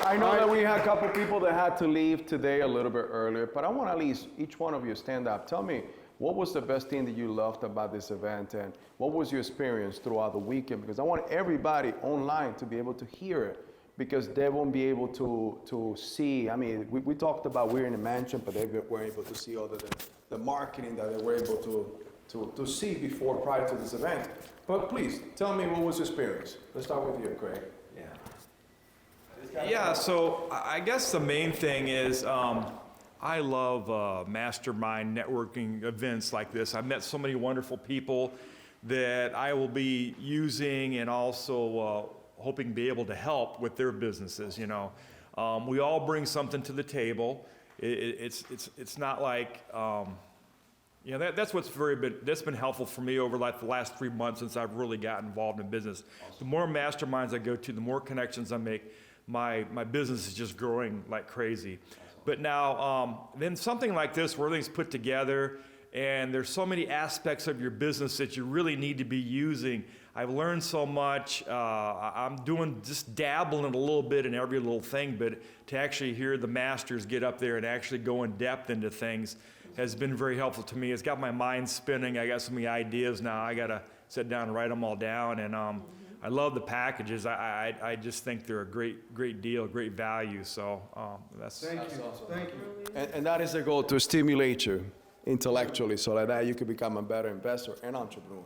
I know that we had a couple people that had to leave today a little bit earlier, but I want at least each one of you stand up. Tell me, what was the best thing that you loved about this event, and what was your experience throughout the weekend? Because I want everybody online to be able to hear it, because they won't be able to see. I mean, we talked about we're in a mansion, but they were able to see all the marketing that they were able to see before, prior to this event. But please, tell me, what was your experience? Let's start with you, Craig. Yeah, so I guess the main thing is I love mastermind networking events like this. I've met so many wonderful people that I will be using and also hoping to be able to help with their businesses, you know. We all bring something to the table. It's not like, you know, that's that's been helpful for me over like the last 3 months since I've really gotten involved in business. The more masterminds I go to, the more connections I make, my business is just growing like crazy. But now, then something like this where everything's put together and there's so many aspects of your business that you really need to be using. I've learned so much. I'm just dabbling a little bit in every little thing, but to actually hear the masters get up there and actually go in depth into things has been very helpful to me. It's got my mind spinning. I got so many ideas now. I got to sit down and write them all down. And I love the packages. I just think they're a great deal, great value. So that's Thank you. awesome. Thank you. And that is the goal, to stimulate you intellectually, so like that you can become a better investor and entrepreneur.